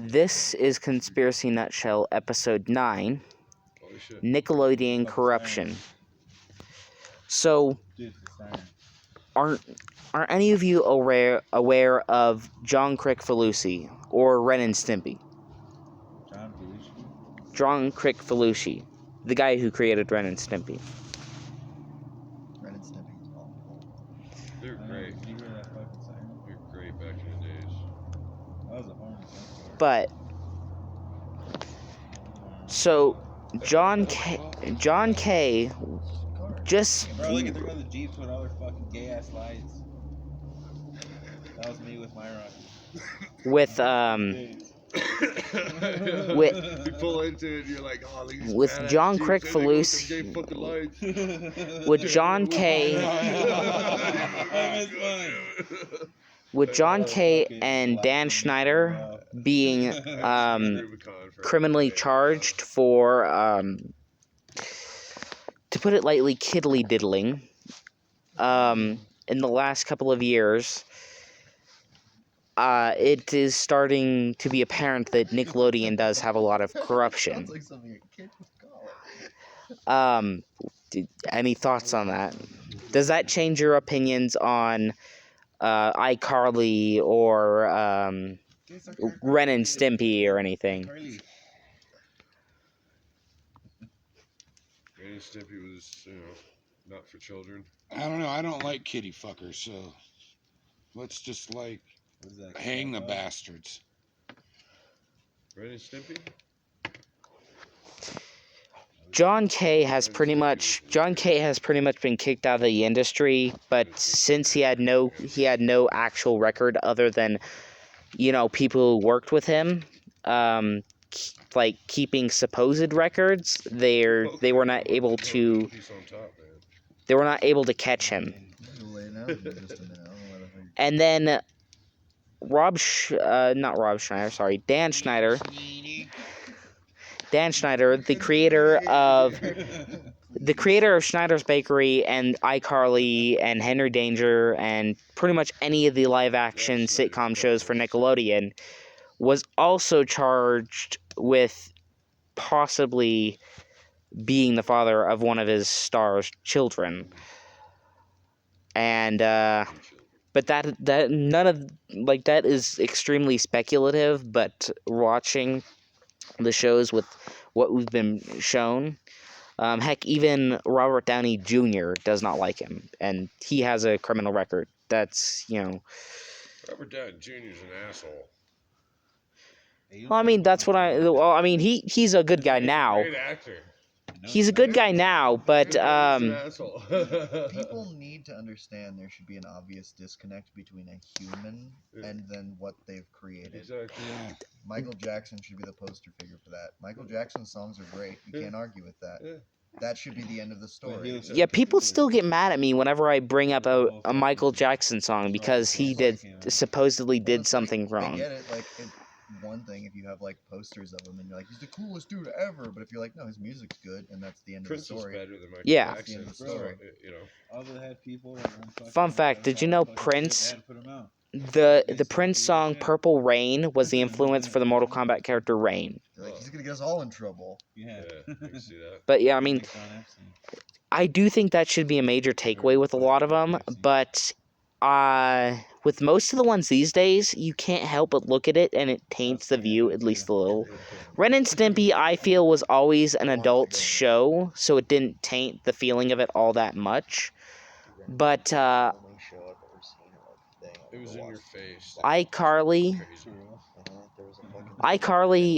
This is Conspiracy Nutshell, Episode 9, Nickelodeon Corruption. So, aren't any of you aware of John Crick-Falusi, or Ren and Stimpy? John Crick-Falusi, the guy who created Ren and Stimpy. Ren and Stimpy is awful. They're great. Did you hear that fucking siren? They're great back in the days. That was a horn. But so John K just Bro, look at the Jeeps with all their fucking gay ass lights. That was me with my rocket. with You pull into it, you're like, oh, these with badass John Jeeps, Crick-Falusi, they fucking lights. with John K. With John K. and Dan Schneider being criminally charged for, to put it lightly, kiddly diddling, in the last couple of years, it is starting to be apparent that Nickelodeon does have a lot of corruption. Sounds like something a kid would call it. Any thoughts on that? Does that change your opinions on iCarly or Ren and Stimpy or anything? Ren and Stimpy was, not for children. I don't know. I don't like kitty fuckers, so let's just hang the bastards. Ren and Stimpy? John K has pretty much been kicked out of the industry, but since he had no actual record other than, people who worked with him, keeping supposed records, they were not able to catch him. And then Dan Schneider, the creator of Schneider's Bakery and iCarly and Henry Danger and pretty much any of the live-action sitcom shows for Nickelodeon, was also charged with possibly being the father of one of his star's children. And but that is extremely speculative, but watching the shows with what we've been shown, heck, even Robert Downey Jr. does not like him, and he has a criminal record. That's, Robert Downey Jr. is an asshole. Well, I mean, he's a good guy now. Great actor. He's a good guy now, but He's an asshole. People need to understand there should be an obvious disconnect between a human and then what they've created. Exactly. Michael Jackson should be the poster figure for that. Michael Jackson's songs are great. You can't argue with that. Yeah. That should be the end of the story. Yeah, people still get mad at me whenever I bring up a Michael Jackson song because he supposedly did something I wrong. get it. One thing if you have posters of him and you're like, he's the coolest dude ever, but if you're like, no, his music's good, and that's the end Prince of the story. is better than Michael Yeah. Jackson. That's the end of the story. So, Other people. Fun fact, did you know Prince, the Prince song Purple Rain was the influence for the Mortal Kombat character Rain? Like, he's gonna get us all in trouble. Yeah, I can see that. But yeah, I mean, I do think that should be a major takeaway with a lot of them, but with most of the ones these days, you can't help but look at it, and it taints the view at least a little. Ren and Stimpy, I feel, was always an adult show, so it didn't taint the feeling of it all that much. But It was in your face. iCarly,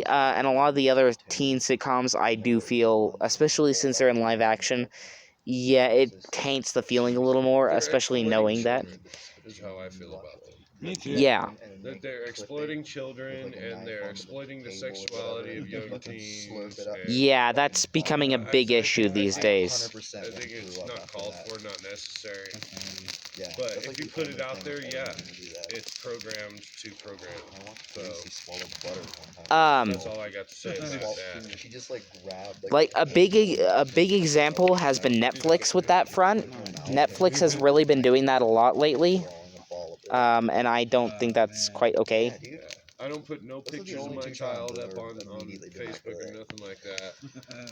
and a lot of the other teen sitcoms, I do feel, especially since they're in live action, yeah, it taints the feeling a little more, especially knowing that. Is how I feel about them. Me too. Yeah. That they're exploiting children and they're exploiting the sexuality of young teens. Yeah, that's becoming a big issue these days. I think it's not called for, not necessary. But if you put it out there, it's programmed to program. So that's all I got to say about that. She just grabbed a big example has been Netflix with that front. Netflix has really been doing that a lot lately. And I don't think that's quite okay. I don't put no Those are the pictures of only my 2 child times up I've on ever immediately been back Facebook with or it. nothing like that.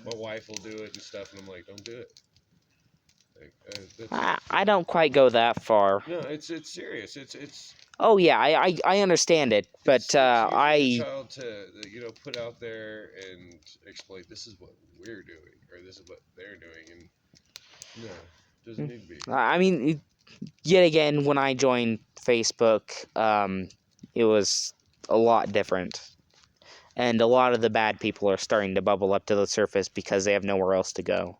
My wife will do it and stuff, and I'm like, don't do it. Like, I don't quite go that far. no, it's serious. It's Oh yeah, I understand it, but it's using I the child to put out there and explain this is what we're doing or this is what they're doing, and no, doesn't need to be. I mean, yet again, when I joined Facebook, it was a lot different, and a lot of the bad people are starting to bubble up to the surface because they have nowhere else to go.